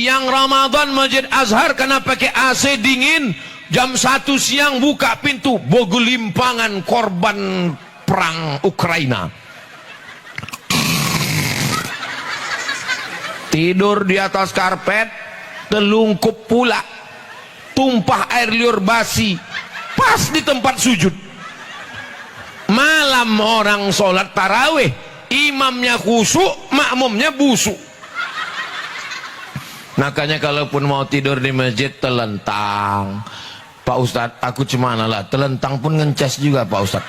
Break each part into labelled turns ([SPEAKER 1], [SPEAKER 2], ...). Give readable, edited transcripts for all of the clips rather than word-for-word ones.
[SPEAKER 1] siang Ramadan Masjid Azhar karena pakai AC dingin, jam 1 siang buka pintu, bogelimpangan korban perang Ukraina. Tidur di atas karpet, telungkup pula, tumpah air liur basi pas di tempat sujud. Malam orang sholat tarawih, imamnya khusyuk, makmumnya busuk. Makanya kalaupun mau tidur di masjid telentang. Pak Ustadz, aku cemana lah, telentang pun ngeces juga Pak Ustadz.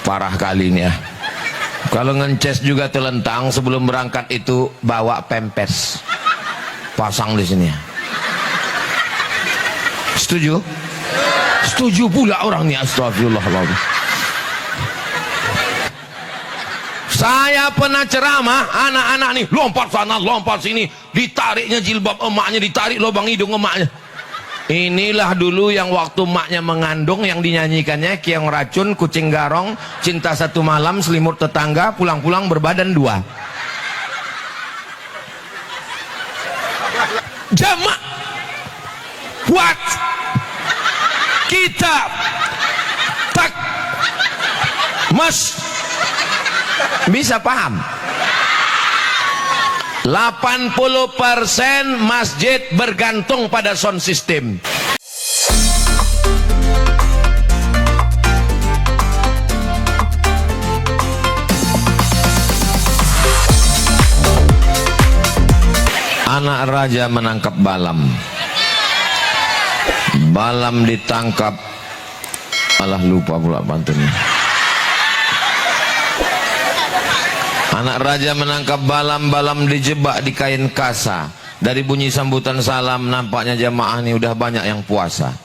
[SPEAKER 1] Parah kali ini ya. Kalau ngeces juga telentang, sebelum berangkat itu bawa pempes, pasang di sini. Setuju? Setuju pula orangnya. Astagfirullahaladzim. Saya pernah ceramah, anak-anak nih lompat sana lompat sini, ditariknya jilbab emaknya, ditarik lubang hidung emaknya. Inilah dulu yang waktu emaknya mengandung yang dinyanyikannya, Kiong Racun, Kucing Garong, Cinta Satu Malam, Selimut Tetangga, Pulang-pulang Berbadan Dua. Jamak buat kita tak mas bisa paham. 80% masjid bergantung pada sound system. Anak raja menangkap Balam. Balam ditangkap. Alah lupa pula pantunnya. Anak raja menangkap Balam, Balam dijebak di kain kasa. Dari bunyi sambutan salam nampaknya jamaah ini udah banyak yang puasa.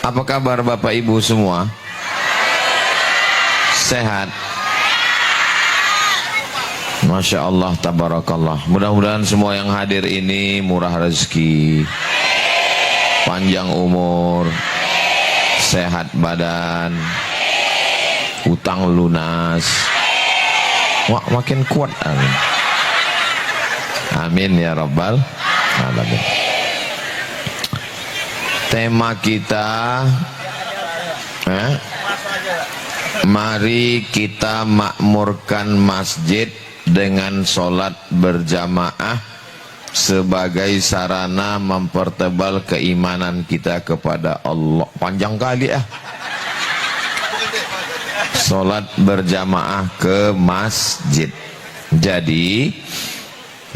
[SPEAKER 1] Apa kabar Bapak Ibu semua? Sehat? Masya Allah, tabarakallah. Mudah-mudahan semua yang hadir ini murah rezeki, panjang umur, sehat badan, utang lunas. Wah, makin kuat, amin. Amin ya rabbal alamin. Tema kita mari kita makmurkan masjid dengan sholat berjamaah sebagai sarana mempertebal keimanan kita kepada Allah. Panjang kali ya. Sholat berjamaah ke masjid. Jadi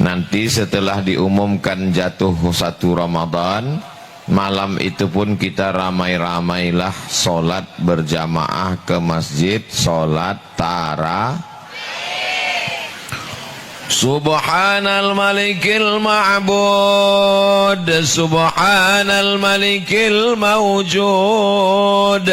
[SPEAKER 1] nanti setelah diumumkan jatuh 1 Ramadan, malam itu pun kita ramai-ramailah sholat berjamaah ke masjid, sholat tarawih. Subhanal malikil ma'bud, subhanal malikil mawjud,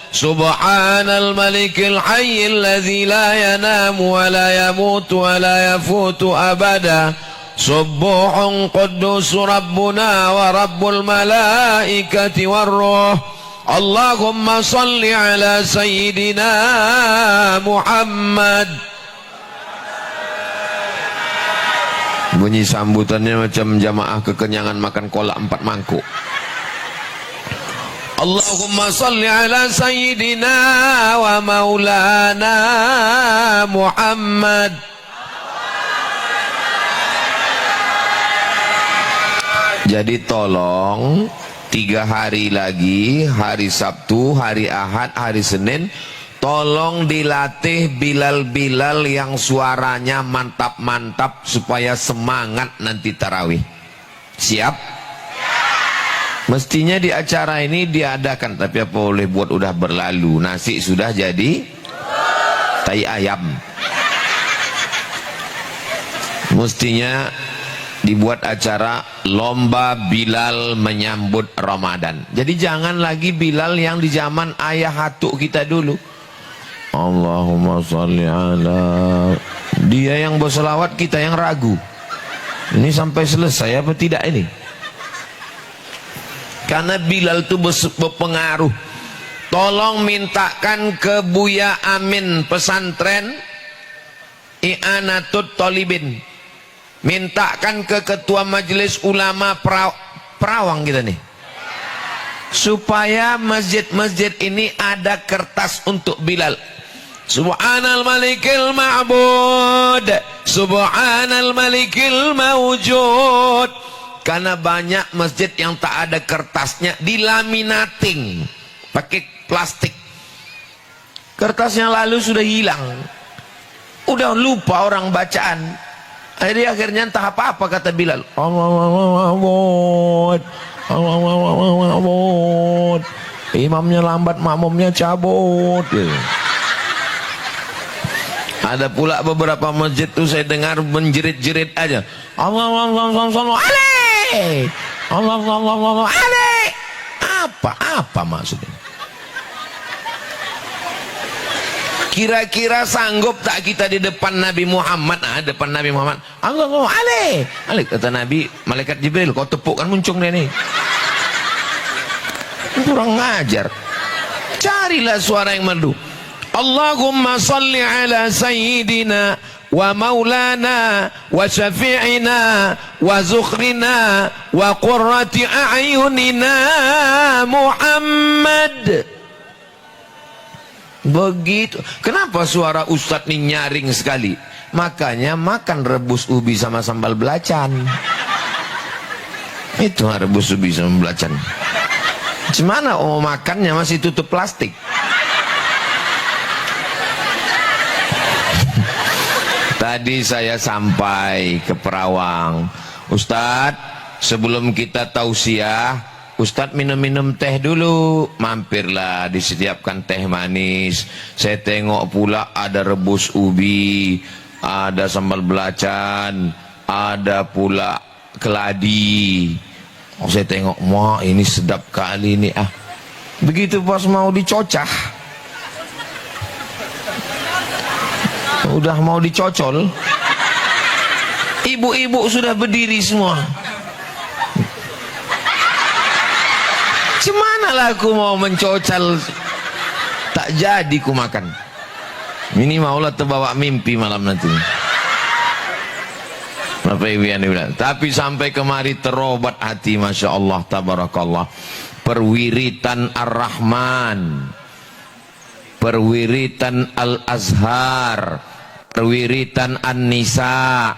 [SPEAKER 1] subhanal malikil hayyil ladzi la yanamu wa la yamutu wa la yafutu abada, subuhun quddus rabbuna wa rabbul malaikati warruh. Allahumma salli ala sayyidina Muhammad. Bunyi sambutannya macam jamaah kekenyangan makan kolak 4 mangkuk. Allahumma salli ala sayyidina wa maulana Muhammad. Jadi tolong 3 hari lagi, hari Sabtu, hari Ahad, hari Senin, tolong dilatih Bilal-Bilal yang suaranya mantap-mantap supaya semangat nanti tarawih. Siap? Mestinya di acara ini diadakan, tapi apa boleh buat, udah berlalu. Nasi sudah jadi tai ayam. Mestinya dibuat acara lomba Bilal menyambut Ramadan. Jadi jangan lagi Bilal yang di zaman ayah hatuk kita dulu. Allahumma sholli ala. Dia yang berselawat, kita yang ragu. Ini sampai selesai apa tidak ini? Karena Bilal itu berpengaruh. Tolong mintakan ke Buya Amin pesantren I'anatut Tolibin. mintakan ke ketua majelis ulama Perawang kita nih, supaya masjid-masjid ini ada kertas untuk Bilal. Subhanal malikil ma'bud, subhanal malikil mawjud. Karena banyak masjid yang tak ada kertasnya, dilaminating pakai plastik. Kertasnya lalu sudah hilang, udah lupa orang bacaan. Akhirnya entah apa-apa kata Bilal. Imamnya lambat, makmumnya cabut. Ada pula beberapa masjid tuh saya dengar menjerit-jerit aja. Allah apa maksudnya? Kira-kira sanggup tak kita di depan Nabi Muhammad? Depan Nabi Muhammad, Allahu alaih. Kata Nabi, malaikat Jibril, kau tepukkan muncung dia nih. Kurang ngajar. Carilah suara yang merdu. Allahumma salli ala sayyidina wa maulana wa syafi'ina wa zukhrina wa qurrati a'yunina Muhammad. Begitu. Kenapa suara ustadz ini nyaring sekali? Makanya makan rebus ubi sama sambal belacan. Itu rebus ubi sama belacan. Gimana makannya masih tutup plastik? Tadi saya sampai ke Perawang. Ustadz, sebelum kita tausiah, Ustadz minum-minum teh dulu. Mampirlah, disediakan teh manis. Saya tengok pula ada rebus ubi, ada sambal belacan, ada pula keladi. Saya tengok, wah ini sedap kali ini. Begitu pas mau dicocah, udah mau dicocol, ibu-ibu sudah berdiri semua. Gimana lah aku mau mencocol, tak jadi ku makan. Minimal lah terbawa mimpi malam nanti. Bapak Ibu yang dibilang. Tapi sampai kemari terobat hati, Masya Allah, tabarakallah. Perwiritan Ar-Rahman, perwiritan Al-Azhar, perwiritan An-Nisa,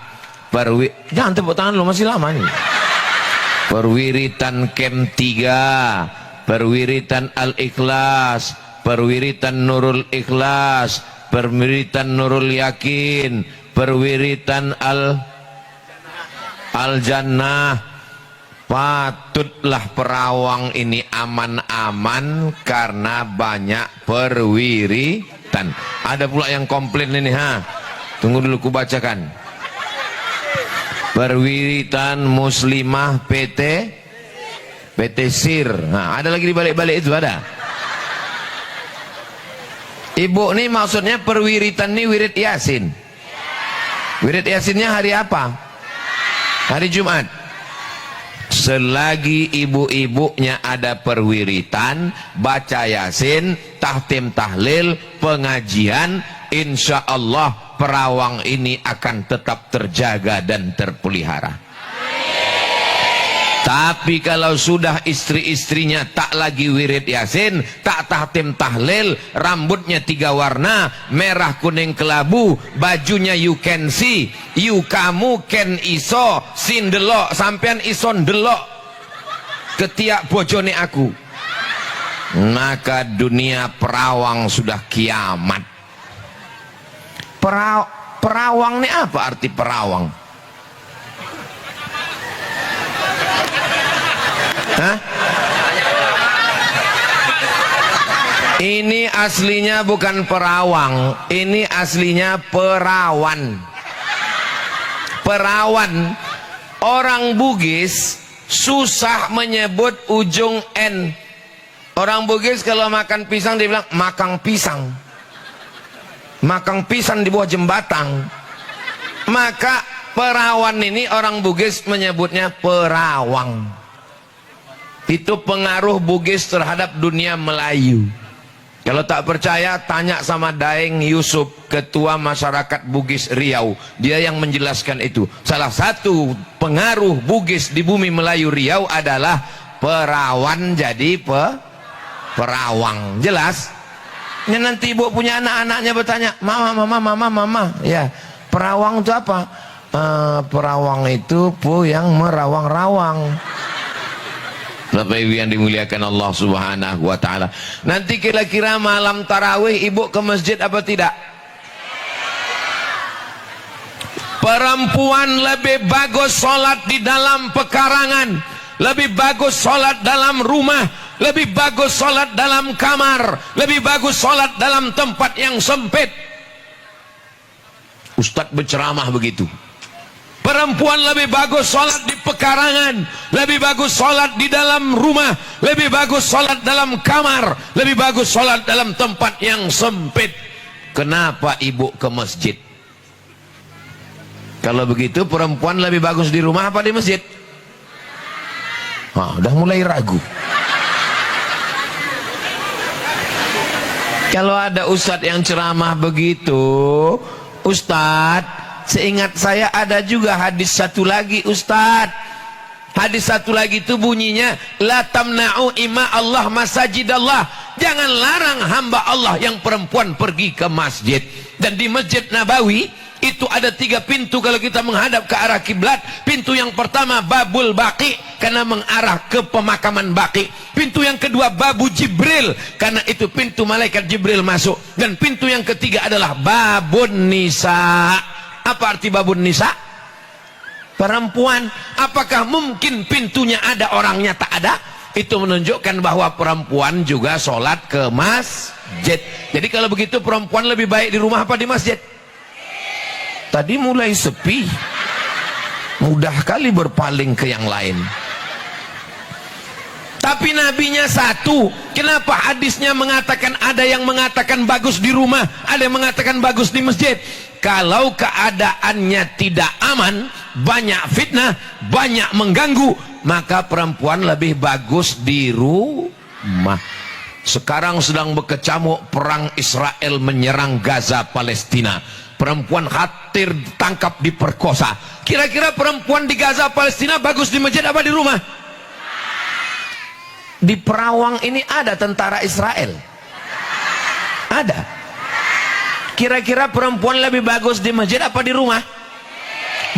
[SPEAKER 1] jangan tepuk tangan lu, masih lama nih. Perwiritan Kem 3, perwiritan Al-Ikhlas, perwiritan Nurul Ikhlas, perwiritan Nurul Yakin, perwiritan Al-Jannah. Patutlah Perawang ini aman-aman karena banyak perwiritan. Ada pula yang komplain ini, tunggu dulu ku bacakan. Perwiritan Muslimah PT Sir. Ada lagi di balik-balik itu ada. Ibu ini maksudnya perwiritan ini wirid Yasin. Wirid Yasinnya hari apa? Hari Jumat. Selagi ibu-ibunya ada perwiritan, baca Yasin, tahtim tahlil, pengajian, insya Allah Perawang ini akan tetap terjaga dan terpelihara. Tapi kalau sudah istri-istrinya tak lagi wirid Yasin, tak tahtim tahlil, rambutnya 3 warna, merah kuning kelabu, bajunya you can see, you kamu ken iso, sin delok, sampean ison delok, ketiak bojone aku. Maka dunia Perawang sudah kiamat. Perawang ini apa arti Perawang? Ini aslinya bukan Perawang, ini aslinya Perawan. Perawan. Orang Bugis susah menyebut ujung N. Orang Bugis kalau makan pisang dia bilang makang pisang. Makang pisang di bawah jembatan. Maka Perawan ini orang Bugis menyebutnya Perawang. Itu pengaruh Bugis terhadap dunia Melayu. Kalau tak percaya, tanya sama Daeng Yusuf, Ketua Masyarakat Bugis Riau. Dia yang menjelaskan itu. Salah satu pengaruh Bugis di bumi Melayu Riau adalah perawan jadi perawang. Jelas? Ini nanti ibu punya anak-anaknya bertanya, mama. Ya, perawang itu apa? Perawang itu yang merawang-rawang. Bapak Ibu yang dimuliakan Allah Subhanahu wa taala. Nanti kira-kira malam tarawih ibu ke masjid apa tidak? Perempuan lebih bagus sholat di dalam pekarangan, lebih bagus sholat dalam rumah, lebih bagus sholat dalam kamar, lebih bagus sholat dalam tempat yang sempit. Ustadz berceramah begitu. Perempuan lebih bagus sholat di pekarangan, lebih bagus sholat di dalam rumah, lebih bagus sholat dalam kamar, lebih bagus sholat dalam tempat yang sempit. Kenapa ibu ke masjid? Kalau begitu perempuan lebih bagus di rumah apa di masjid? Udah mulai ragu. Kalau ada ustadz yang ceramah begitu, ustadz, seingat saya ada juga hadis satu lagi Ustadz. Hadis satu lagi itu bunyinya, la tamna'u ima Allah masajidallah. Jangan larang hamba Allah yang perempuan pergi ke masjid. Dan di Masjid Nabawi itu ada 3 pintu kalau kita menghadap ke arah kiblat. Pintu yang pertama Babul Baqi karena mengarah ke pemakaman Baqi. Pintu yang kedua Babu Jibril karena itu pintu malaikat Jibril masuk. Dan pintu yang ketiga adalah Babun Nisa. Apa arti babun nisa? Perempuan. Apakah mungkin pintunya ada orangnya tak ada? Itu menunjukkan bahwa perempuan juga sholat ke masjid. Jadi kalau begitu perempuan lebih baik di rumah apa di masjid? Tadi mulai sepi, mudah kali berpaling ke yang lain. Tapi nabinya satu. Kenapa hadisnya mengatakan ada yang mengatakan bagus di rumah, ada yang mengatakan bagus di masjid? Kalau keadaannya tidak aman, banyak fitnah, banyak mengganggu, maka perempuan lebih bagus di rumah. Sekarang sedang berkecamuk perang Israel menyerang Gaza, Palestina. Perempuan khawatir tangkap diperkosa. Kira-kira perempuan di Gaza, Palestina bagus di masjid apa di rumah? Di Perawang ini ada tentara Israel. Ada. Kira-kira perempuan lebih bagus di masjid apa di rumah?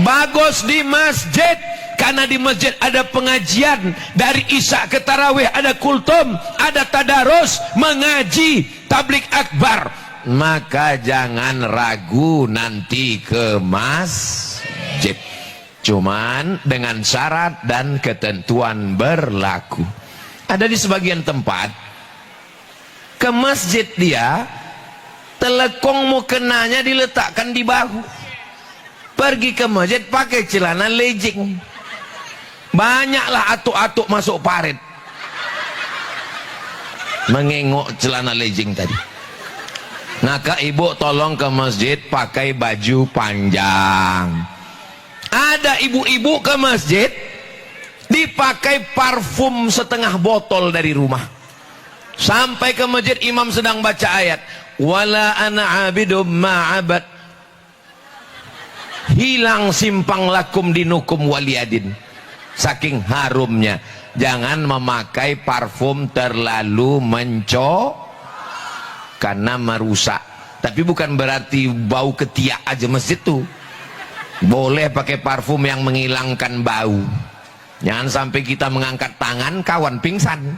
[SPEAKER 1] Bagus di masjid. Karena di masjid ada pengajian. Dari Isya ke Tarawih ada kultum, ada tadarus, mengaji, tablik akbar. Maka jangan ragu nanti ke masjid. Cuman dengan syarat dan ketentuan berlaku. Ada di sebagian tempat ke masjid dia telekong mukenanya diletakkan di bahu. Pergi ke masjid pakai celana legging. Banyaklah atuk-atuk masuk parit mengengok celana legging tadi. Maka ibu tolong ke masjid pakai baju panjang. Ada ibu-ibu ke masjid dipakai parfum setengah botol dari rumah. Sampai ke masjid imam sedang baca ayat, wala ana abidum ma'abad, hilang simpang lakum dinukum waliyadin. Saking harumnya. Jangan memakai parfum terlalu karena merusak. Tapi bukan berarti bau ketiak aja masjid tuh. Boleh pakai parfum yang menghilangkan bau. Jangan sampai kita mengangkat tangan kawan pingsan.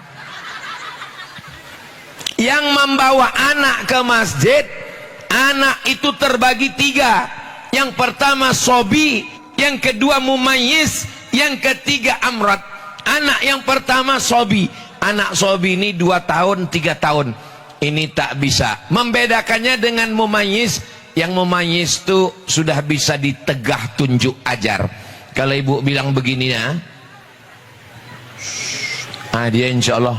[SPEAKER 1] Yang membawa anak ke masjid, anak itu terbagi 3. Yang pertama sobi, yang kedua mumayyiz, yang ketiga amrat. Anak yang pertama sobi. Anak sobi ini 2 tahun 3 tahun. Ini tak bisa. Membedakannya dengan mumayyiz. Yang mumayyiz itu sudah bisa ditegah tunjuk ajar. Kalau ibu bilang begini ya, dia insya Allah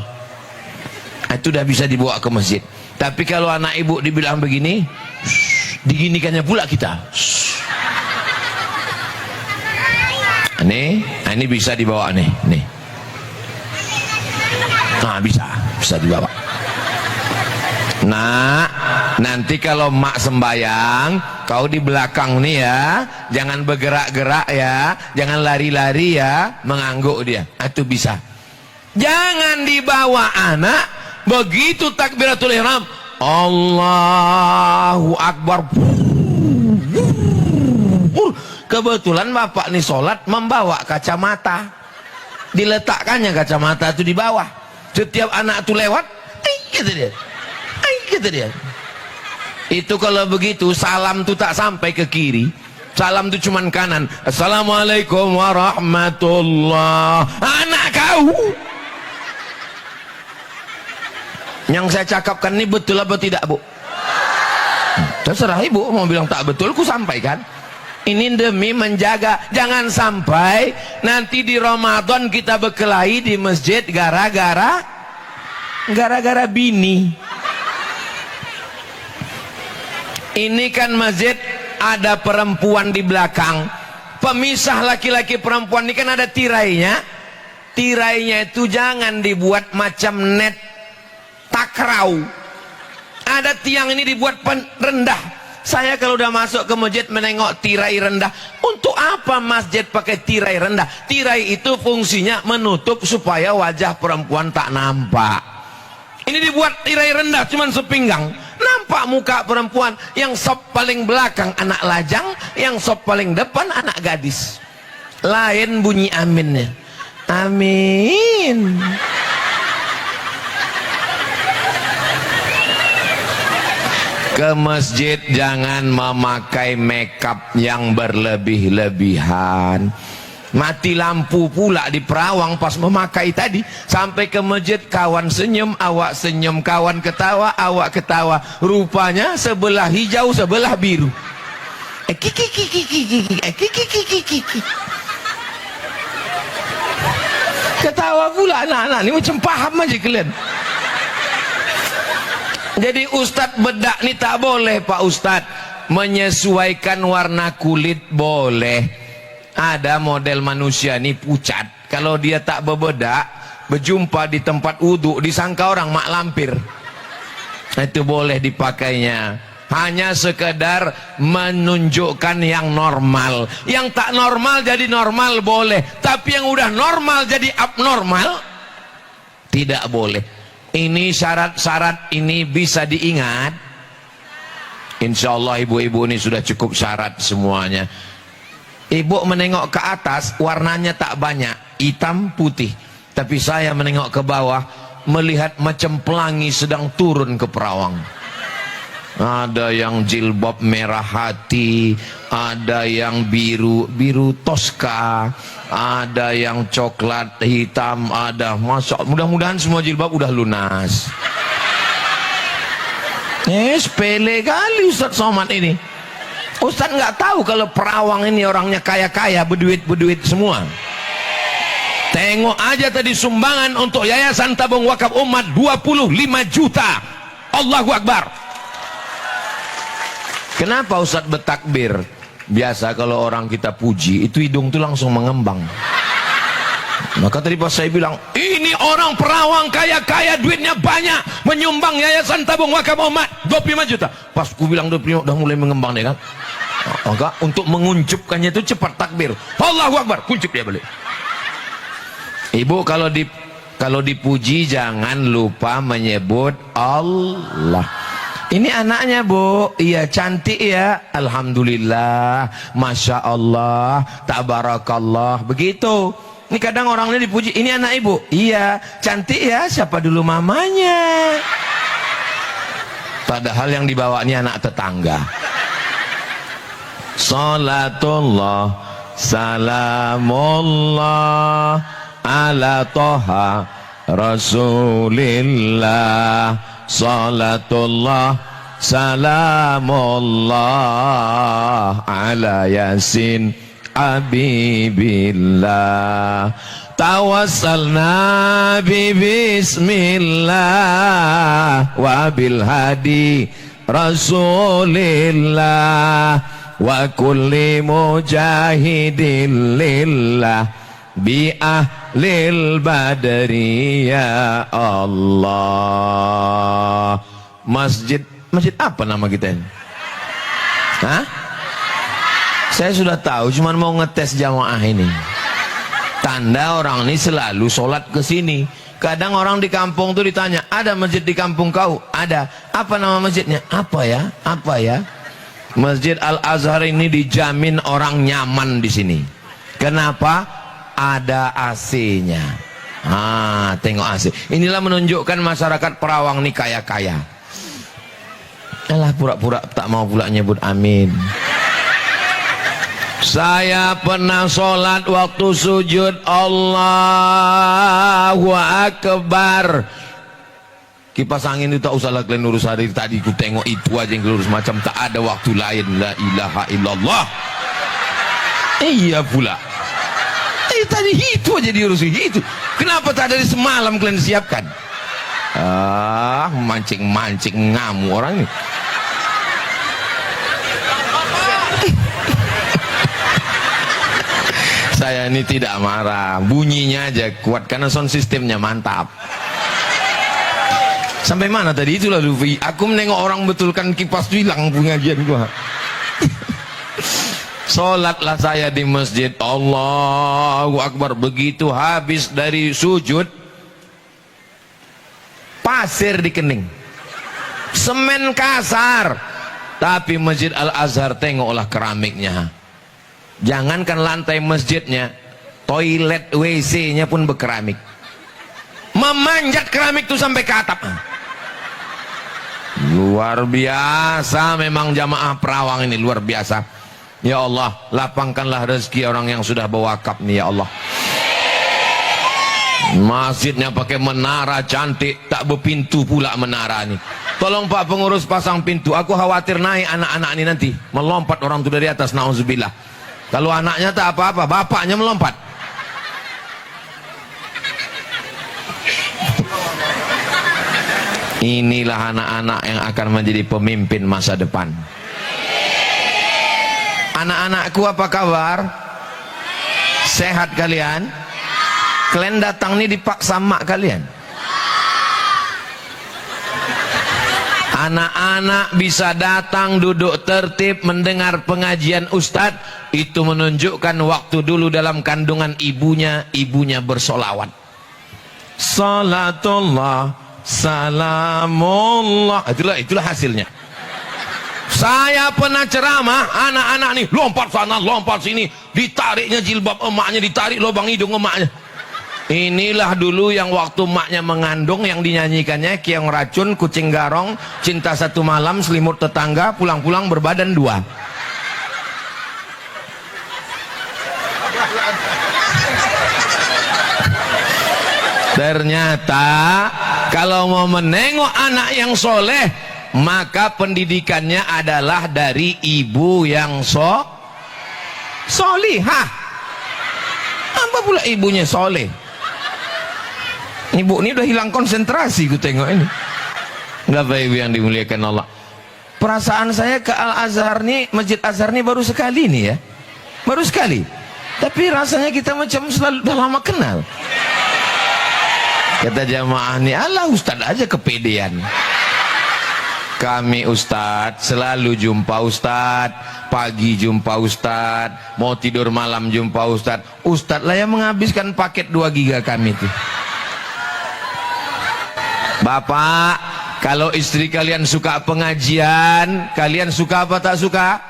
[SPEAKER 1] itu udah bisa dibawa ke masjid. Tapi kalau anak ibu dibilang begini, diginikannya pula kita. Ini bisa dibawa nih. Bisa dibawa. Nak, nanti kalau mak sembayang, kau di belakang nih ya, jangan bergerak-gerak ya, jangan lari-lari ya, mengangguk dia. Itu bisa. Jangan dibawa anak, begitu takbiratul ihram, Allahu Akbar. Kebetulan bapak nih sholat membawa kacamata, diletakkannya kacamata itu di bawah. Setiap anak itu lewat, gitu dia. Gitu dia. Itu kalau begitu salam tuh tak sampai ke kiri, salam tuh cuman kanan. Assalamualaikum warahmatullah. Anak kau yang saya cakapkan ini betul apa tidak, Bu? Terserah ibu mau bilang tak betul, ku sampaikan. Ini demi menjaga, jangan sampai nanti di Ramadan kita berkelahi di masjid gara-gara bini. Ini kan masjid ada perempuan di belakang, pemisah laki-laki perempuan. Ini kan ada tirainya. Tirainya itu jangan dibuat macam net takraw. Ada tiang ini dibuat rendah. Saya kalau udah masuk ke masjid menengok tirai rendah. Untuk apa masjid pakai tirai rendah? Tirai itu fungsinya menutup supaya wajah perempuan tak nampak. Ini dibuat tirai rendah cuman sepinggang, nampak muka perempuan. Yang sop paling belakang anak lajang, yang sop paling depan anak gadis. Lain bunyi aminnya. Amin. Ke masjid jangan memakai makeup yang berlebih-lebihan. Mati lampu pula di perawang pas memakai tadi. Sampai ke masjid kawan senyum, awak senyum, kawan ketawa, awak ketawa. Rupanya sebelah hijau, sebelah biru. Ketawa pula anak-anak ini macam paham aja kalian. Jadi Ustadz bedak nih tak boleh Pak Ustadz. Menyesuaikan warna kulit boleh. Ada model manusia nih pucat, kalau dia tak berbedak, berjumpa di tempat wudhu disangka orang mak lampir. Itu boleh dipakainya. Hanya sekedar menunjukkan yang normal. Yang tak normal jadi normal boleh, tapi yang udah normal jadi abnormal tidak boleh. Ini syarat-syarat ini bisa diingat. Insya Allah ibu-ibu ini sudah cukup syarat semuanya. Ibu menengok ke atas, warnanya tak banyak, hitam putih. Tapi saya menengok ke bawah, melihat macam pelangi sedang turun ke perawang. Ada yang jilbab merah hati, ada yang biru toska, ada yang coklat hitam, ada mudah-mudahan semua jilbab udah lunas. Sepele kali Ustadz Somad ini. Ustadz nggak tahu kalau perawang ini orangnya kaya-kaya, berduit semua. Tengok aja tadi sumbangan untuk Yayasan Tabung Wakaf Umat 25 juta. Allahu Akbar. Kenapa Ustadz bertakbir? Biasa kalau orang kita puji itu hidung tuh langsung mengembang. Maka tadi pas saya bilang ini orang perawang kaya-kaya, duitnya banyak, menyumbang Yayasan Tabung Wakaf Umat 25 juta. Pas ku bilang 25 udah mulai mengembang deh kan. Maka untuk menguncupkannya itu cepat takbir, Allahu Akbar, kuncup dia balik. Ibu kalau dipuji jangan lupa menyebut Allah. Ini anaknya Bu, iya cantik ya, alhamdulillah, masya Allah, tabarakallah, begitu. Ini kadang orangnya dipuji, ini anak ibu, iya cantik ya, siapa dulu mamanya? Padahal yang dibawanya anak tetangga. Salatullah salamullah ala toha rasulillah. Salatullah salamullah ala yasin habibillah. Tawassalna bi bismillah wa bil hadi rasulillah wa kulli mujahidin lillah bi ahlil badri ya Allah. Masjid apa nama kita ini? Hah? Saya sudah tahu, cuman mau ngetes jamaah ini. Tanda orang ini selalu sholat ke sini. Kadang orang di kampung tuh ditanya, ada masjid di kampung kau? Ada. Apa nama masjidnya? Apa ya? Apa ya? Masjid Al-Azhar ini dijamin orang nyaman di sini. Kenapa? Ada AC-nya. Tengok AC. Inilah menunjukkan masyarakat Perawang ini kaya-kaya. Alah, pura-pura tak mau pula nyebut amin. Saya pernah sholat waktu sujud Allahu Akbar. Kipas angin itu tak usahlah kalian urus hari tadi. Ku tengok itu aja yang lurus macam tak ada waktu lain. La ilaha illallah. Iya pula. Tadi itu aja diurus itu. Kenapa tak dari semalam kalian siapkan? Mancing-mancing ngamuk orang ini. Saya ini tidak marah, bunyinya aja kuat karena sound sistemnya mantap. Sampai mana tadi itu lalu? Aku menengok orang betulkan kipas hilang pengajian gua. Sholatlah saya di masjid, Allahu Akbar. Begitu habis dari sujud, pasir di kening, semen kasar. Tapi masjid Al-Azhar, tengoklah keramiknya. Jangankan lantai masjidnya, toilet WC-nya pun berkeramik. Memanjat keramik itu sampai ke atap. Luar biasa memang jamaah Perawang ini, luar biasa. Ya Allah, lapangkanlah rezeki orang yang sudah berwakaf nih ya Allah. Masjidnya pakai menara cantik, tak berpintu pula menara nih. Tolong Pak pengurus pasang pintu. Aku khawatir naik anak-anak ini nanti melompat orang itu dari atas, nauzubillah. Kalau anaknya tak apa-apa, bapaknya melompat. Inilah anak-anak yang akan menjadi pemimpin masa depan. Anak-anakku apa kabar? Sehat kalian? Kalian datang nih dipaksa mak kalian. Anak-anak bisa datang duduk tertib mendengar pengajian ustadz, itu menunjukkan waktu dulu dalam kandungan ibunya bersolawat. Salatullah salamullah, itulah hasilnya. Saya pernah ceramah, anak-anak nih lompat sana lompat sini, ditariknya jilbab emaknya, ditarik lubang hidung emaknya. Inilah dulu yang waktu maknya mengandung yang dinyanyikannya, Kiong Racun, Kucing Garong, Cinta Satu Malam, Selimut Tetangga, Pulang-pulang Berbadan Dua. Ternyata kalau mau menengok anak yang soleh, maka pendidikannya adalah dari ibu yang solihah. Apa pula ibunya soleh? Ibu ini udah hilang konsentrasi, gue tengok ini. Bapak Ibu yang dimuliakan Allah, perasaan saya ke Al-Azhar nih, Masjid Azhar nih baru sekali nih ya, baru sekali. Tapi rasanya kita macam selalu udah lama kenal. Kata jamaah nih, alah ustad aja kepedean. Kami ustad selalu jumpa ustad, pagi jumpa ustad, mau tidur malam jumpa ustad. Ustad lah yang menghabiskan paket 2 giga kami tuh. Bapak, kalau istri kalian suka pengajian, kalian suka apa tak suka?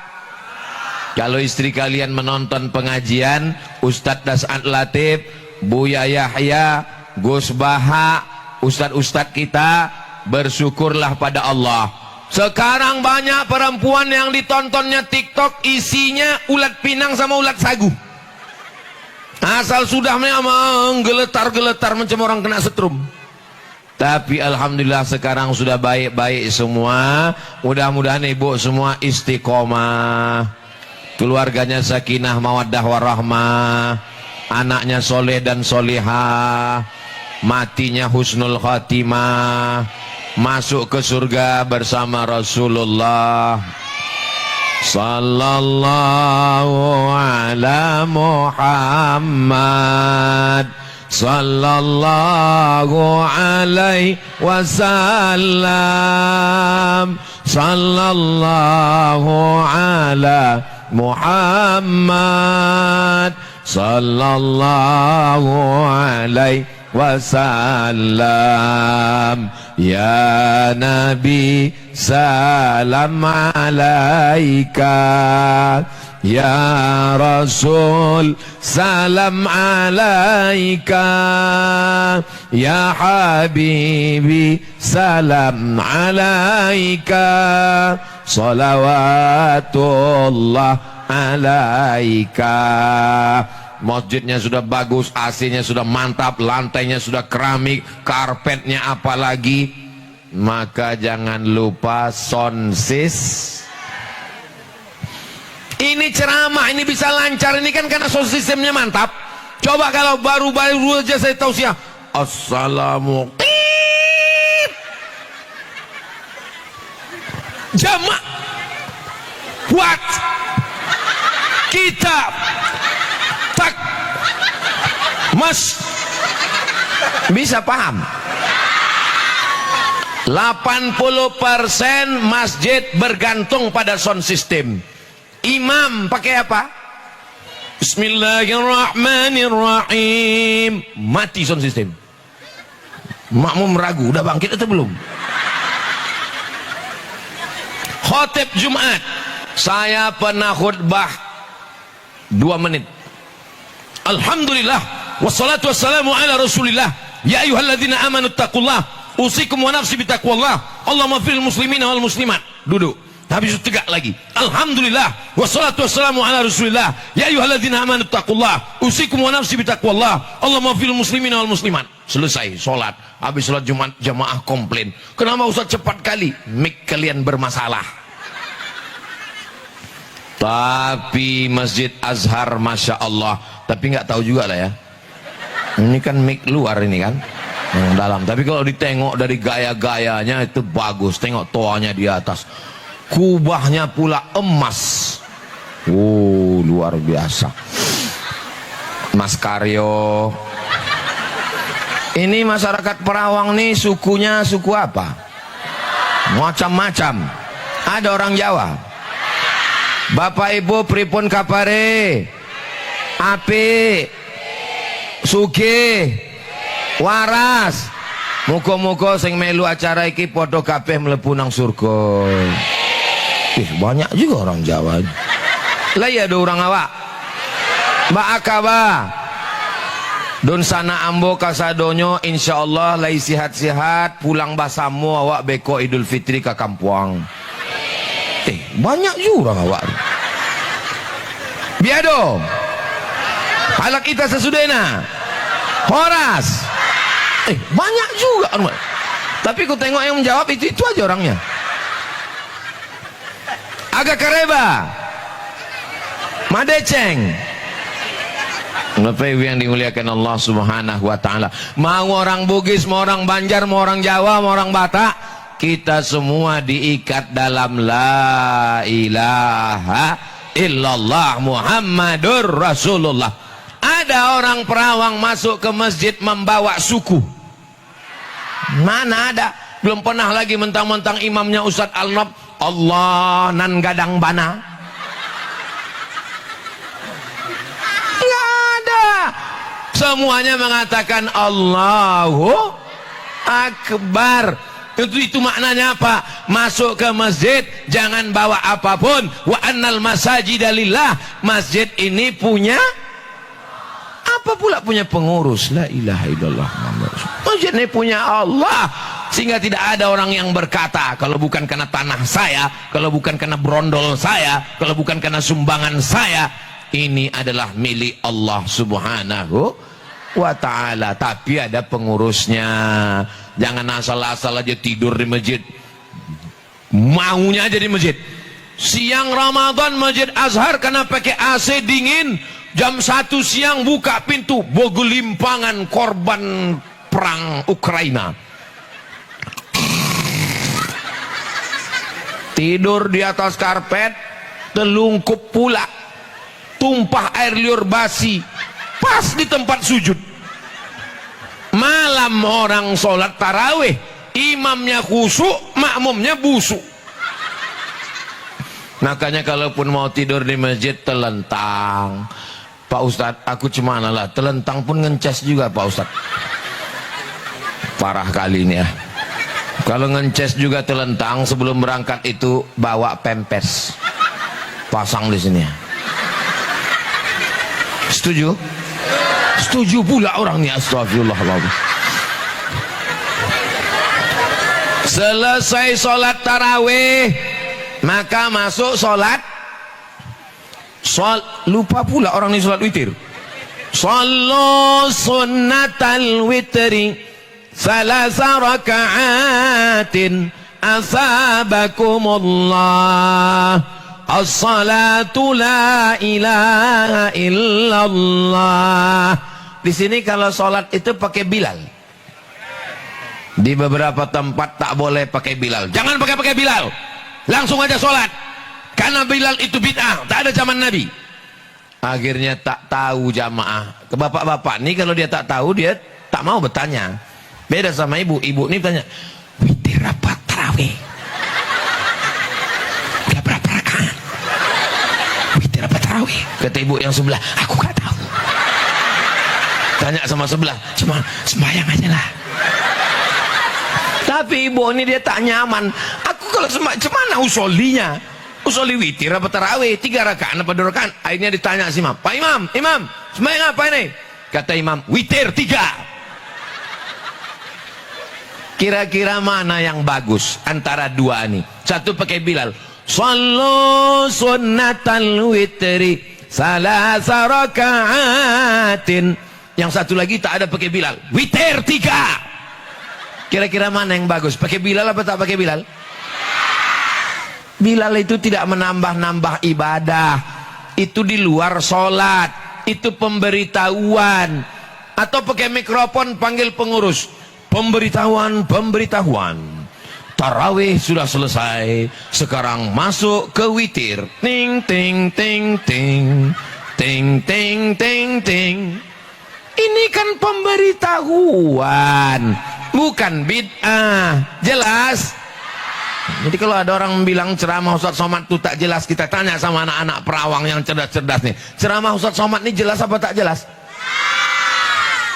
[SPEAKER 1] Kalau istri kalian menonton pengajian, Ustadz Das'ad Latif, Buya Yahya, Gus Baha, Ustadz-Ustadz kita, bersyukurlah pada Allah. Sekarang banyak perempuan yang ditontonnya TikTok, isinya ulat pinang sama ulat sagu. Asal sudah memang geletar-geletar macam orang kena setrum. Tapi alhamdulillah sekarang sudah baik-baik semua. Mudah-mudahan ibu semua istiqomah, keluarganya sakinah mawaddah warahmah, anaknya soleh dan solihah, matinya husnul khatimah, masuk ke surga bersama Rasulullah sallallahu ala Muhammad sallallahu alaihi wasallam, sallallahu ala Muhammad, sallallahu alaihi wasallam. Ya Nabi salam alaika, ya Rasul salam alaika, ya Habibi salam alaika, salawatullah alaika. Masjidnya sudah bagus, AC-nya sudah mantap, lantainya sudah keramik, karpetnya apalagi. Maka jangan lupa sound system. Ini ceramah, ini bisa lancar, ini kan karena sound systemnya mantap. Coba kalau baru-baru aja saya tausiah, assalamu jamaah buat kita tak mas bisa paham. 80% masjid bergantung pada sound system. Imam pakai apa? Bismillahirrahmanirrahim, mati sound system. Makmum ragu, udah bangkit atau belum? Khotib Jumat, saya pernah khutbah 2 menit. Alhamdulillah wassalatu wassalamu ala rasulillah, ya ayyuhalladzina amanu taqullah, usikum wa nafsi bitaqwallah, Allahumma fil muslimina wal muslimat. Duduk, habis itu tegak lagi. Alhamdulillah wassalatu wassalamu ala rasulillah, ya ayyuhalladzina amanu taqullah, usikum wa nafsi bitaqwallah, Allahumma fil muslimina wal muslimat. Selesai sholat. Habis sholat Jumat jamaah komplain, kenapa Ustaz cepat kali? Mik kalian bermasalah. Tapi Masjid Azhar Masya Allah, tapi nggak tahu juga lah ya, ini kan mic luar ini kan yang dalam, tapi kalau ditengok dari gaya-gayanya itu bagus. Tengok toanya di atas, kubahnya pula emas. Luar biasa. Mas Karyo, ini masyarakat Perawang nih sukunya suku apa? Macam-macam. Ada orang Jawa. Bapak Ibu pripun kapare? Api, sugih, waras. Muga-muga sing melu acara iki padha kabeh mlebu nang surga. Banyak juga orang Jawa. Lah ya ada orang awak. Mbak Akaba. Don sana ambo kasadonyo insyaallah lai sihat-sihat, pulang basamu awak beko Idul Fitri ke Kampuang. Banyak juga orang awak. Biado. Halak kita sesudena. Horas. Banyak juga. Tapi ku tengok yang menjawab itu aja orangnya. Agak Kareba. Madeceng. Bapak Ibu yang dimuliakan Allah Subhanahu wa taala. Mau orang Bugis, mau orang Banjar, mau orang Jawa, mau orang Batak, kita semua diikat dalam la ilaha illallah Muhammadur Rasulullah. Ada orang Perawang masuk ke masjid membawa suku. Mana ada? Belum pernah lagi mentang-mentang imamnya Ustadz Al-Nob, Allah nan gadang bana. Semuanya mengatakan Allahu Akbar. Itu maknanya apa? Masuk ke masjid jangan bawa apapun. Wa annal masajida lillah. Masjid ini punya apa pula? Punya pengurus. La ilaha illallah. Masjid ini punya Allah. Sehingga tidak ada orang yang berkata, kalau bukan karena tanah saya, kalau bukan karena brondol saya, kalau bukan karena sumbangan saya, ini adalah milik Allah Subhanahu wa ta'ala. Tapi ada pengurusnya. Jangan asal-asal aja tidur di masjid, maunya aja di masjid. Siang Ramadan Masjid Azhar karena pakai AC dingin, jam 1 siang buka pintu, bogelimpangan korban perang Ukraina. Tidur di atas karpet, telungkup pula, tumpah air liur basi pas di tempat sujud. Malam orang sholat tarawih, imamnya khusyuk, makmumnya busuk. Makanya kalaupun mau tidur di masjid telentang. Pak Ustadz, aku cemana lah, telentang pun ngences juga Pak Ustadz. Parah kali ini ya. Kalau ngences juga telentang, sebelum berangkat itu bawa pempes, pasang di sini. Setuju? Setuju pula orangnya. Astagfirullahaladzim. Selesai sholat tarawih, maka masuk sholat. Lupa pula orang ini sholat witir. Sallu sunnatal witri salasa raka'atin asabakumullah as-salatu la ilaha illallah. Di sini kalau sholat itu pakai Bilal. Di beberapa tempat tak boleh pakai Bilal. Jangan pakai Bilal, langsung aja sholat. Karena Bilal itu bid'ah, tak ada zaman Nabi. Akhirnya tak tahu jamaah. Ke bapak-bapak nih kalau dia tak tahu, dia tak mau bertanya. Beda sama ibu. Ibu nih tanya, witir apa tarawih? Udah berapa rakaat? Witir apa tarawih? Kata ibu yang sebelah, aku gak tahu. Tanya sama sebelah, cuma sembahyang aja lah. Tapi ibu ini dia tak nyaman. Aku kalau sembahyang, cemana usolinya? Usoli witir apa tarawih? 3 rakaat apa 2 rakaat? Akhirnya ditanya si imam, Pak Imam, sembahyang apa ini? Kata imam, witir 3. Kira-kira mana yang bagus antara dua ini? Satu pakai Bilal, sallu sunnatal witri salasa raka'atin. Yang satu lagi tak ada pakai Bilal, witir 3. Kira-kira mana yang bagus? Pakai Bilal apa tak pakai Bilal? Bilal itu tidak menambah-nambah ibadah. Itu di luar sholat. Itu pemberitahuan. Atau pakai mikrofon panggil pengurus. Pemberitahuan. Tarawih sudah selesai. Sekarang masuk ke witir. Ting ting ting ting. Ting ting ting ting. Ini kan pemberitahuan, bukan bid'ah. Jelas? Jadi kalau ada orang bilang ceramah Ustaz Somad itu tak jelas, kita tanya sama anak-anak perawang yang cerdas-cerdas nih, ceramah Ustaz Somad ini jelas apa tak jelas?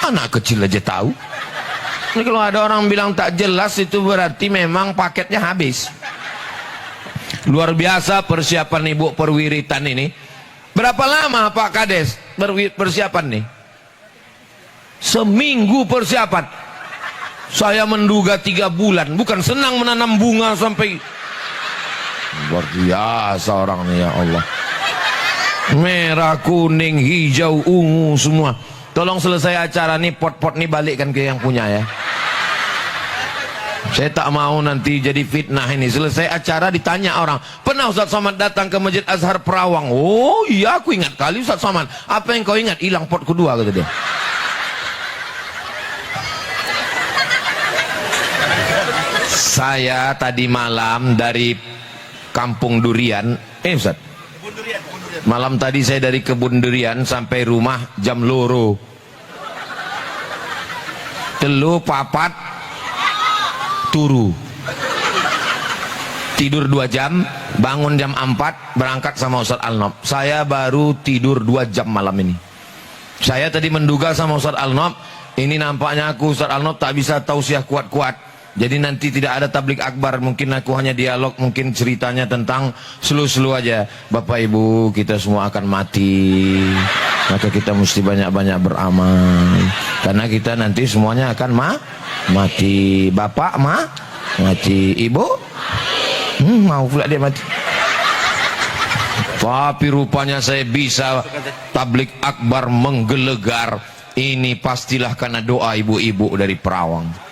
[SPEAKER 1] Anak kecil aja tahu. Jadi kalau ada orang bilang tak jelas, itu berarti memang paketnya habis. Luar biasa persiapan ibu perwiritan ini. Berapa lama Pak Kades persiapan nih? Seminggu persiapan. Saya menduga 3 bulan. Bukan senang menanam bunga sampai. Luar biasa orang ini, ya Allah. Merah, kuning, hijau, ungu semua. Tolong selesai acara nih, pot-pot nih balikkan ke yang punya ya. Saya tak mau nanti jadi fitnah ini. Selesai acara ditanya orang, pernah Ustaz Somad datang ke Masjid Azhar Perawang? Oh iya, aku ingat kali Ustaz Somad. Apa yang kau ingat? Hilang pot kedua, kata dia. Saya tadi malam dari Kampung Durian, Ustaz. Malam tadi saya dari Kebun Durian sampai rumah jam loro. Telu papat turu. Tidur 2 jam, bangun jam 4, berangkat sama Ustaz Alnob. Saya baru tidur 2 jam malam ini. Saya tadi menduga sama Ustaz Alnob, ini nampaknya aku Ustaz Alnob tak bisa tausiah kuat-kuat. Jadi nanti tidak ada tablik akbar, mungkin aku hanya dialog, mungkin ceritanya tentang selu-selu aja. Bapak Ibu, kita semua akan mati, maka kita mesti banyak-banyak beramal. Karena kita nanti semuanya akan mati. Bapak mati, Ibu mau pula dia mati. Tapi rupanya saya bisa tablik akbar menggelegar. Ini pastilah karena doa ibu-ibu dari Perawang.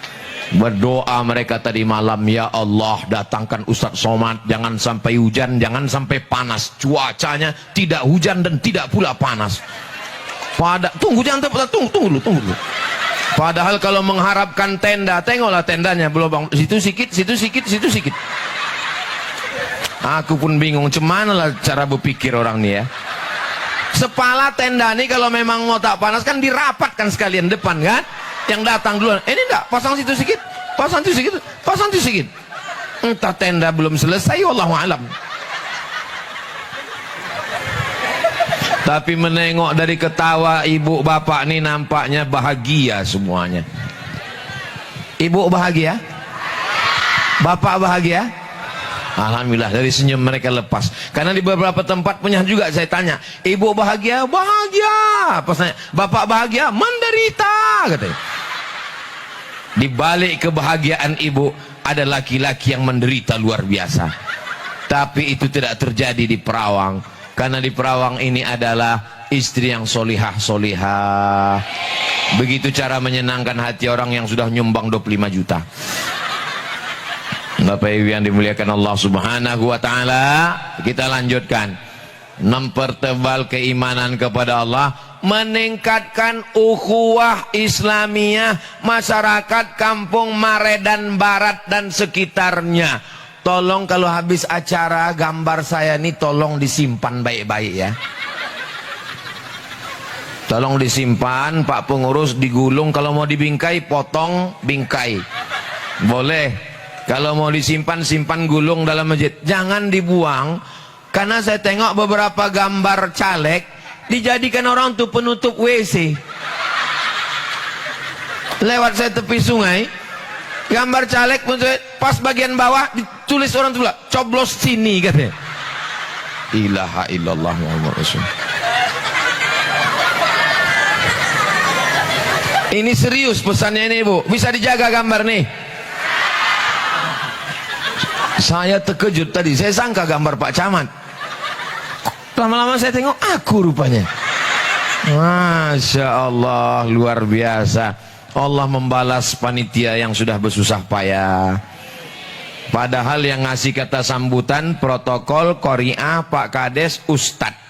[SPEAKER 1] Berdoa mereka tadi malam, ya Allah datangkan Ustaz Somad, jangan sampai hujan, jangan sampai panas, cuacanya tidak hujan dan tidak pula panas. Tunggu dulu. Padahal kalau mengharapkan tenda, tengoklah tendanya, belum situ sikit. Aku pun bingung, cemana lah cara berpikir orang nih ya. Sepala tenda nih kalau memang mau tak panas kan dirapatkan sekalian depan kan. Yang datang duluan, ini enggak, pasang situ sedikit, pasang situ sedikit, pasang situ sedikit. Entah tenda belum selesai, wallahu alam. Tapi menengok dari ketawa ibu bapak ini nampaknya bahagia semuanya. Ibu bahagia? Bapak bahagia? Alhamdulillah, dari senyum mereka lepas. Karena di beberapa tempat punya juga saya tanya, ibu bahagia? Bahagia. Pas nanya, bapak bahagia? Menderita, katanya. Di balik kebahagiaan ibu ada laki-laki yang menderita luar biasa. Tapi itu tidak terjadi di Perawang. Karena di Perawang ini adalah istri yang solihah. Begitu cara menyenangkan hati orang yang sudah nyumbang 25 juta. Bapak Ibu yang dimuliakan Allah Subhanahu wa taala, kita lanjutkan. Mempertebal keimanan kepada Allah, meningkatkan ukhuwah Islamiyah masyarakat Kampung Maredan Barat dan sekitarnya. Tolong kalau habis acara gambar saya ini tolong disimpan baik-baik ya. Tolong disimpan, Pak Pengurus, digulung. Kalau mau dibingkai, potong, bingkai. Boleh. Kalau mau disimpan, simpan gulung dalam masjid. Jangan dibuang. Karena saya tengok beberapa gambar caleg dijadikan orang tuh penutup WC. Lewat saya tepi sungai, gambar caleg pun pas bagian bawah ditulis orang tua, coblos sini katanya. Ilaha illallah Muhammad Rasul. Ini serius pesannya ini, Bu. Bisa dijaga gambar nih. Saya terkejut tadi, saya sangka gambar Pak Camat. Lama-lama saya tengok aku rupanya. Masya Allah, luar biasa. Allah membalas panitia yang sudah bersusah payah. Padahal yang ngasih kata sambutan, protokol, Korea, Pak Kades, Ustadz.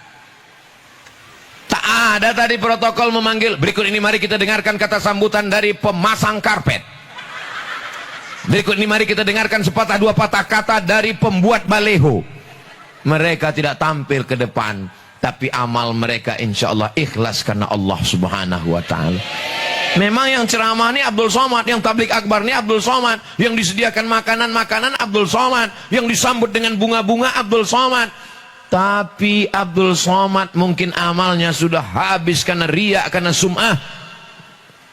[SPEAKER 1] Tak ada tadi protokol memanggil. Berikut ini mari kita dengarkan kata sambutan dari pemasang karpet. Berikut ini mari kita dengarkan sepatah dua patah kata dari pembuat baleho. Mereka tidak tampil ke depan, tapi amal mereka insya Allah ikhlas karena Allah Subhanahu wa ta'ala. Memang yang ceramah ini Abdul Somad, yang tablik akbar ini Abdul Somad, yang disediakan makanan-makanan Abdul Somad, yang disambut dengan bunga-bunga Abdul Somad. Tapi Abdul Somad mungkin amalnya sudah habis karena riya, karena sum'ah.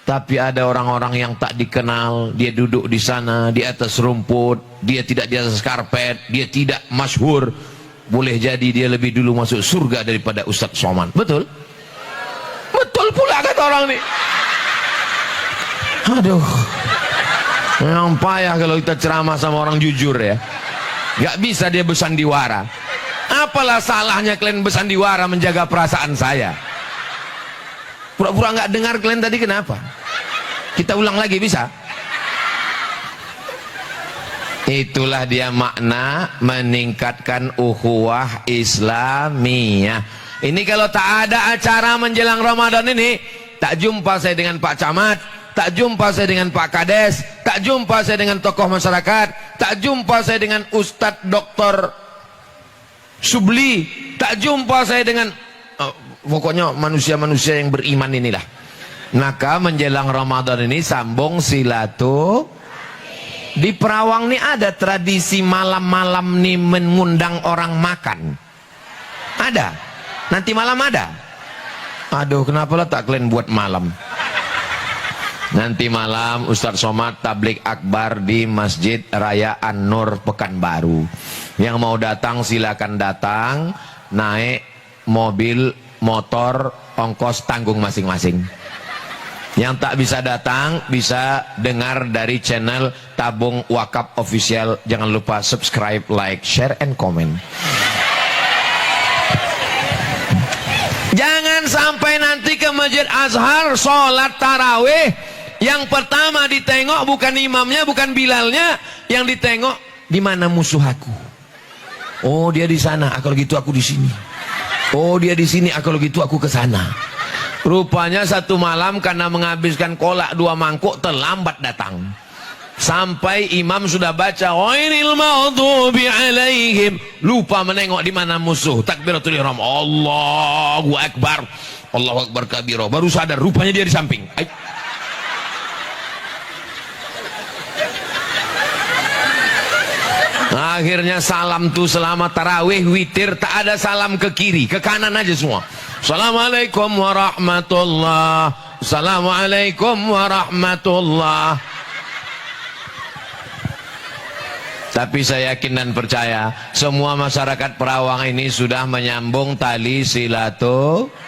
[SPEAKER 1] Tapi ada orang-orang yang tak dikenal, dia duduk di sana di atas rumput, dia tidak di atas karpet, dia tidak masyhur. Boleh jadi dia lebih dulu masuk surga daripada Ustadz Somad. Betul? Betul pula kata orang ini. Aduh, yang payah kalau kita ceramah sama orang jujur ya. Gak bisa dia bersandiwara. Apalah salahnya kalian bersandiwara menjaga perasaan saya? Pura-pura gak dengar kalian tadi kenapa? Kita ulang lagi bisa? Itulah dia makna meningkatkan ukhuwah Islamiyah. Ini kalau tak ada acara menjelang Ramadan ini, tak jumpa saya dengan Pak Camat, tak jumpa saya dengan Pak Kades, tak jumpa saya dengan tokoh masyarakat, tak jumpa saya dengan Ustadz Dr. Subli, tak jumpa saya dengan pokoknya manusia-manusia yang beriman inilah. Maka menjelang Ramadan ini sambung silaturahmi. Di Perawang nih ada tradisi malam-malam nih mengundang orang makan. Ada. Nanti malam ada. Aduh, kenapa lah tak kalian buat malam? Nanti malam Ustadz Somad tablik akbar di Masjid Raya An-Nur Pekanbaru. Yang mau datang silakan datang, naik mobil, motor, ongkos tanggung masing-masing. Yang tak bisa datang bisa dengar dari channel Tabung Wakaf Official. Jangan lupa subscribe, like, share, and comment. Jangan sampai nanti ke Masjid Azhar sholat tarawih, yang pertama ditengok bukan imamnya, bukan bilalnya, yang ditengok di mana musuh aku. Oh, dia di sana, kalau gitu aku di sini. Oh, dia di sini, kalau gitu aku ke sana. Rupanya satu malam karena menghabiskan kolak 2 mangkuk terlambat datang. Sampai imam sudah baca ghairil maghdubi alaihim, lupa menengok di mana musuh. Takbiratul ihram, Allahu akbar, Allahu akbar kabira. Baru sadar rupanya dia di samping. Akhirnya salam tuh selama tarawih witir tak ada salam ke kiri, ke kanan aja semua. Assalamualaikum warahmatullah. Assalamualaikum warahmatullah. Tapi saya yakin dan percaya semua masyarakat Perawang ini sudah menyambung tali silaturahmi.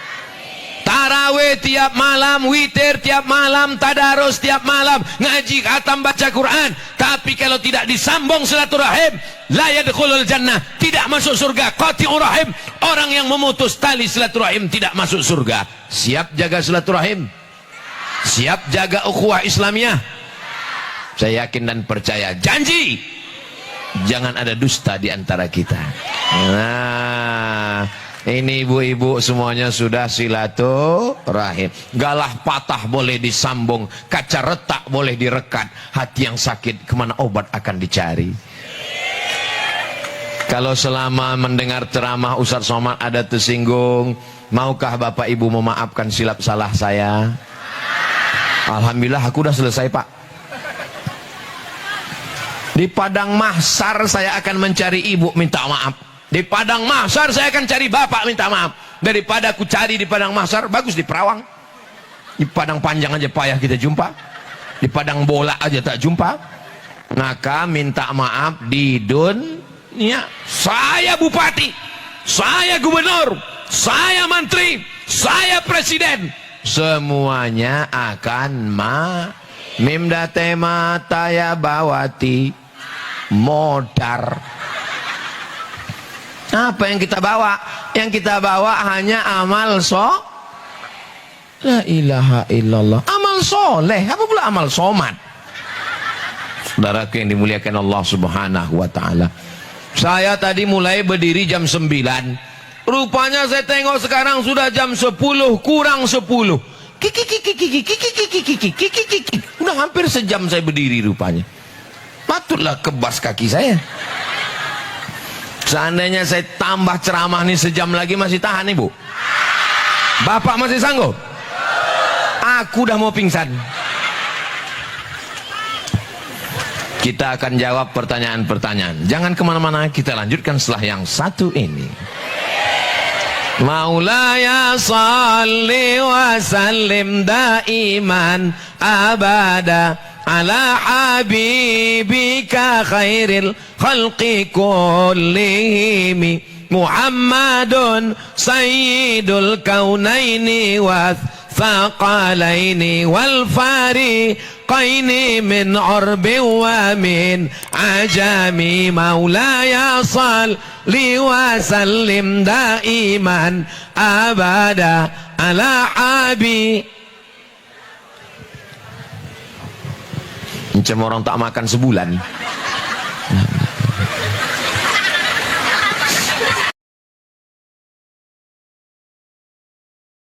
[SPEAKER 1] Tarawih tiap malam, witir tiap malam, tadarus tiap malam, ngaji khatam baca Quran. Tapi kalau tidak disambung silaturahim, la yadkhulul jannah, tidak masuk surga. Qati'ur rahim, orang yang memutus tali silaturahim tidak masuk surga. Siap jaga silaturahim? Siap jaga ukhuwah Islamiyah? Saya yakin dan percaya. Janji jangan ada dusta di antara kita. Nah, ini ibu-ibu semuanya sudah silaturahim. Galah patah boleh disambung, kaca retak boleh direkat, hati yang sakit kemana obat akan dicari. Kalau selama mendengar ceramah Ustaz Somad ada tersinggung, maukah Bapak Ibu memaafkan silap salah saya? Alhamdulillah aku udah selesai, Pak. Di padang mahsyar saya akan mencari ibu minta maaf. Di padang mahsyar saya akan cari bapak minta maaf. Daripada aku cari di padang mahsyar, bagus di Perawang. Di padang panjang aja payah kita jumpa. Di padang bola aja tak jumpa. Maka minta maaf di dunia. Saya bupati, saya gubernur, saya menteri, saya presiden, semuanya akan mimda tema taya bawati modar. Apa yang kita bawa? Yang kita bawa hanya amal la ilaha illallah, amal soleh. Apa pula amal somat? Saudaraku yang dimuliakan Allah subhanahu wa ta'ala, saya tadi mulai berdiri jam 9. Rupanya saya tengok sekarang sudah jam 10 kurang 10. Udah hampir sejam saya berdiri rupanya. Patutlah kebas kaki saya. Seandainya saya tambah ceramah nih sejam lagi masih tahan ibu? Bapak masih sanggup? Aku udah mau pingsan. Kita akan jawab pertanyaan-pertanyaan. Jangan kemana-mana, kita lanjutkan setelah yang satu ini. Maulaya salli wa sallim daiman abada ala habibika khairil khalqi kullihim Muhammadun sayyidul kaunaini wa thaqalaini wal fariqaini min urbi wa min ajami maulaya salli wa sallim daiman abada ala habi. Macam orang tak makan sebulan.